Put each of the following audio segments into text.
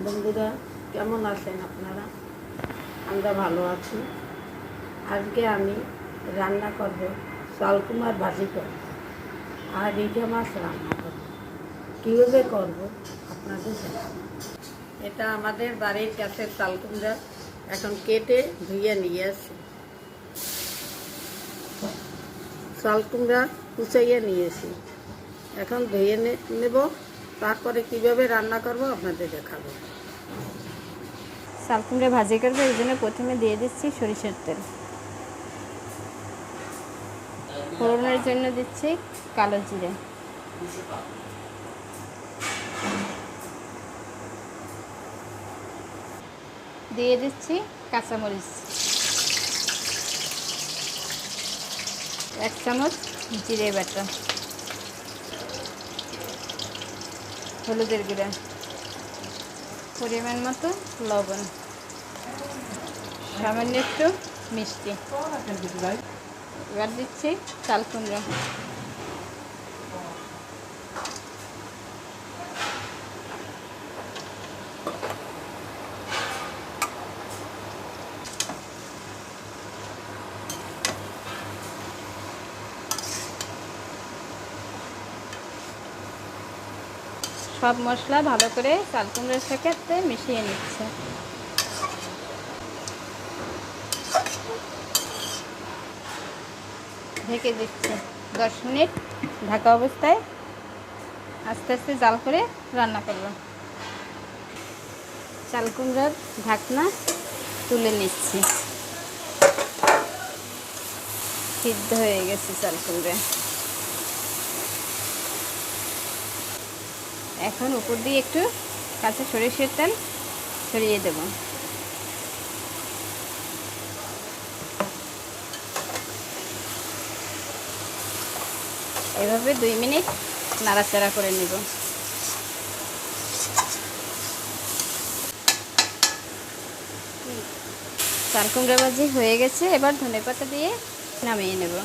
বন্ধুরা, কেমন আছেন আপনারা? আমরা ভালো আছি। আজকে আমি রান্না করব চালকুমার ভাজি করব আর রিঠা মাছ রান্না করব। কীভাবে করব আপনাদের দেখাবো। এটা আমাদের বাড়ির কাছে চালকুমড়া, এখন কেটে ধুয়ে নিয়ে আসি। চালকুমড়া কুচাইয়ে নিয়েছি, এখন ধুয়ে নেব। তারপরে কিভাবে রান্না করব আপনাদের দেখাবো। চালকুমড়া ভাজি করবো, এই জন্য প্রথমে দিয়ে দিচ্ছি সরিষার তেল। ফোড়নের জন্য দিচ্ছি কালো জিরে, দিয়ে দিচ্ছি কাঁচামরিচ, 1 চামচ জিরে বাটা, হলুদের গুঁড়া, পরিমাণ মতো লবণ, সামান্য একটু মিষ্টি। এবার দিচ্ছি চালকুমড়া। সব মশলা ভালো করে চালকুমড়ার সাথে মিশিয়ে নিচ্ছে। ঢেকে দিচ্ছে 10 মিনিট। ঢাকা অবস্থায় আস্তে আস্তে জাল করে রান্না করব। চালকুমড়ার ঢাকনা তুলে নিচ্ছি। সিদ্ধ হয়ে গেছে চালকুমড়া। এখন উপর দিয়ে একটু কাঁচা সরিষার তেল ছড়িয়ে দেব। এভাবে 2 মিনিট নাড়াচাড়া করে নেব। চালকুমড়া ভাজি হয়ে গেছে, এবার ধনেপাতা দিয়ে নামিয়ে নেব।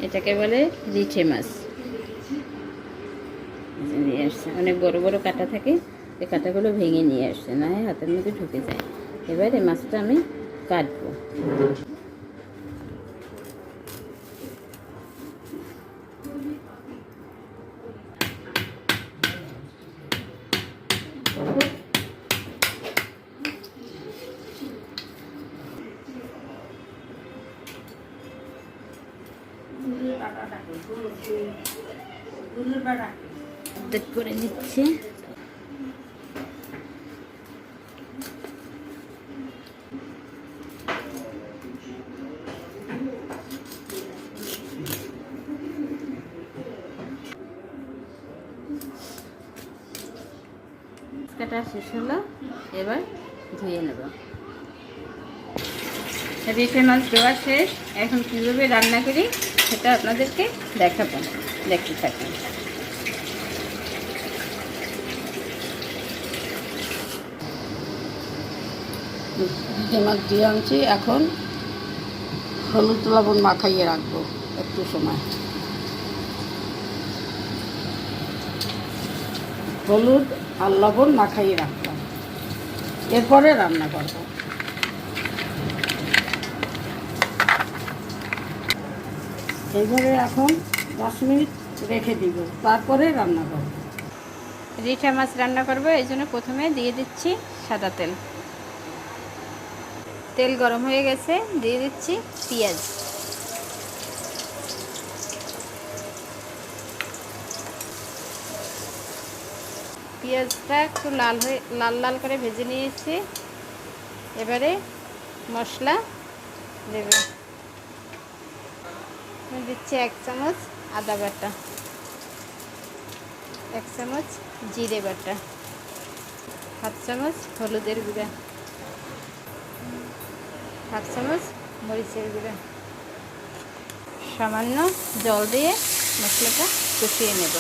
এটাকে বলে রিঠে মাছ। নিয়ে আসছে, অনেক বড় বড় কাঁটা থাকে, এই কাঁটাগুলো ভেঙে নিয়ে আসছে, না হয় হাতের মধ্যে ঢুকে যায়। এবার এই মাছটা আমি কাটবো। অর্ধেক করে নিচ্ছি। কাটা শেষ হলো, এবার ধুয়ে নেব। রিঠে মাছ দেওয়া শেষ। এখন কীভাবে রান্না করি সেটা আপনাদেরকে দেখাবো, দেখতে থাকুন। রিঠে মাছ দিয়ে আনছি, এখন হলুদ লবণ মাখাইয়ে রাখবো একটু সময়। হলুদ আর লবণ মাখাইয়ে রাখলাম, এরপরে রান্না করব। এইভাবে এখন 10 মিনিট রেখে দিব, তারপরে রান্না করব। রিঠা মাছ রান্না করব, এই জন্য প্রথমে দিয়ে দিচ্ছি সাদা তেল। তেল গরম হয়ে গেছে, দিয়ে দিচ্ছি পেঁয়াজ। পেঁয়াজটা একটু লাল লাল করে ভেজে নিয়েছি। এবারে মশলা দেব। দিচ্ছি 1 চামচ আদা বাটা, 1 চামচ জিরে বাটা, 1/2 চামচ হলুদের গুঁড়া, 1/2 চামচ মরিচের গুঁড়া। সামান্য জল দিয়ে মশলাটা কষিয়ে নেব।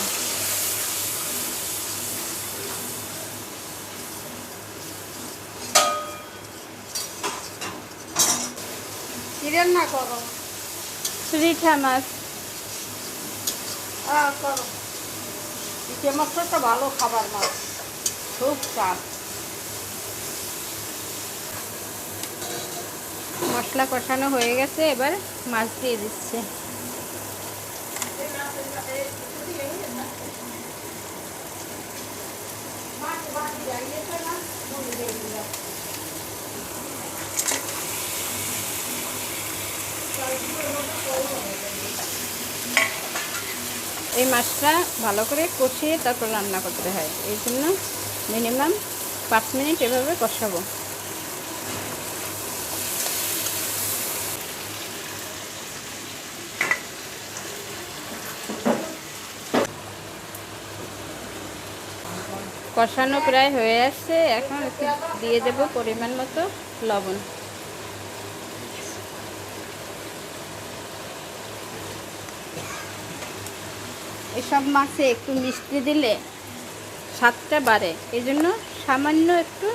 কি রান্না করো? রিঠা মাছ। করো। ইটে মাছটা তো ভালো খাবার মাছ, খুব স্বাদ। মশলা কষানো হয়ে গেছে, এবার মাছ দিয়ে দিচ্ছে। এই মাছটা ভালো করে কষিয়ে তারপর রান্না করতে হয়, এই জন্য মিনিমাম 5 মিনিট এভাবে কষাবো। কষানো প্রায় হয়ে আসছে, এখন একটু দিয়ে দেব পরিমাণ মতো লবণ। এসব মাছে একটু মিষ্টি দিলে স্বাদটা বাড়ে, এই জন্য সামান্য একটু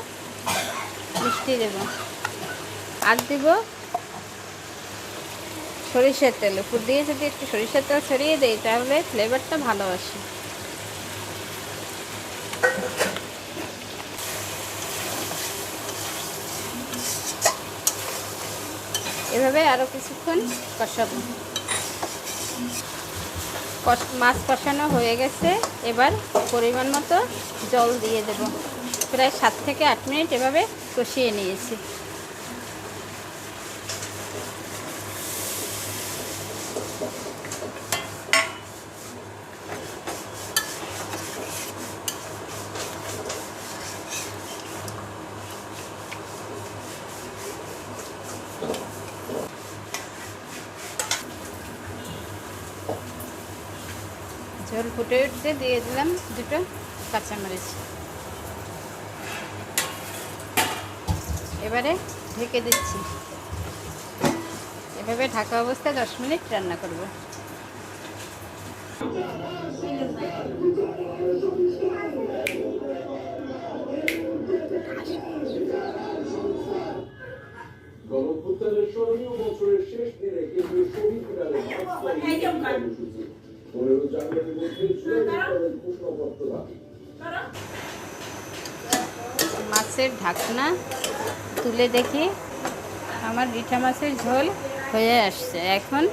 মিষ্টি দেব। আর দেব সরিষার তেল। উপর দিয়ে যদি একটু সরিষার তেল ছড়িয়ে দেই তাহলে ফ্লেভারটা ভালো আসে। এভাবে আরও কিছুক্ষণ কষাবো। মাছ কষানো হয়ে গেছে, এবার পরিমাণ মতো জল দিয়ে দেব। প্রায় 7 থেকে 8 মিনিট এভাবে কষিয়ে নিয়েছি। ঝোল ফুটে উঠতে দিয়ে দিলাম 2টো কাঁচামরিচ। এবারে ঢেকে দিচ্ছি। এভাবে ঢাকা অবস্থায় 10 মিনিট রান্না করব। গণঅভ্যুত্থানের স্মরণীয় বছরের শেষ দিনে কেন্দ্রীয় শহীদ মিনারে কর্মসূচি 15 জানুয়ারির মধ্যে ঘোষণাপত্র দাবি। মাছের ঢাকনা তুলে দেখি আমার রিঠা মাছের ঝোল হয়ে আসছে। এখন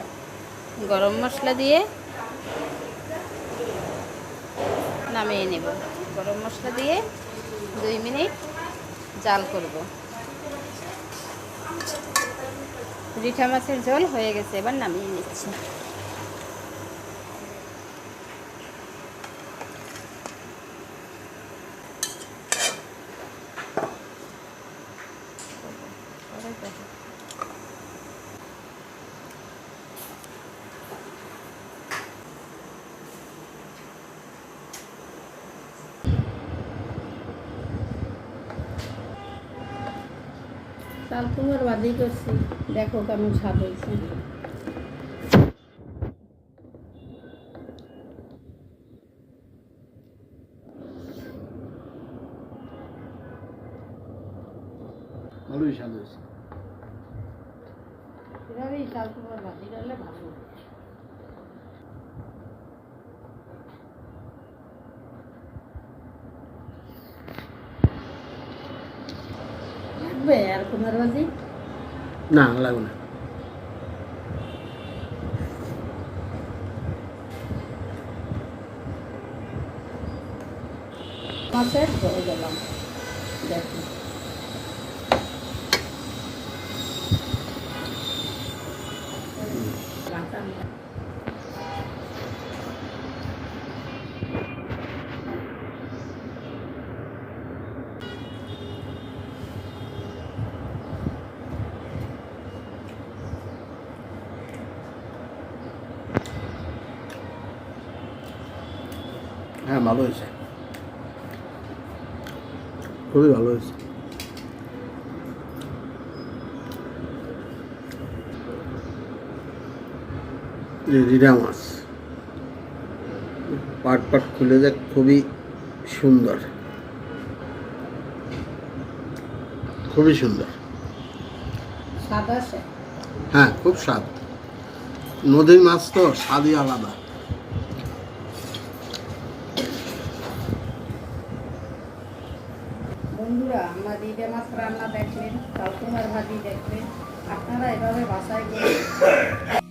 গরম মশলা দিয়ে নামিয়ে নেব। গরম মশলা দিয়ে 2 মিনিট জাল করব। রিঠা মাছের ঝোল হয়ে গেছে, এবার নামিয়ে নিচ্ছি। চালকুমার বাজি করছি, দেখো কেমন স্বাদ হয়েছে। ভালোই স্বাদ হয়েছে। এভাবেই চালকুমার বাজি করলে ভালো। লাগবে আর কুমার বাজি? না, লাগবে না। মাছের ধরে গেলাম, দেখো হ্যাঁ, ভালো হয়েছে, খুবই ভালো হয়েছে। রিডা মাছ পাট পাট খুলে দেখ, খুবই সুন্দর, খুবই সুন্দর। স্বাদ আছে। হ্যাঁ, খুব স্বাদ। নদীর মাছ তো স্বাদই আলাদা। বন্ধুরা, আমার রিডা মাছ রান্না দেখলেন, কালকুমার ভাজি দেখলেন, আপনারা এভাবে বাসায় করে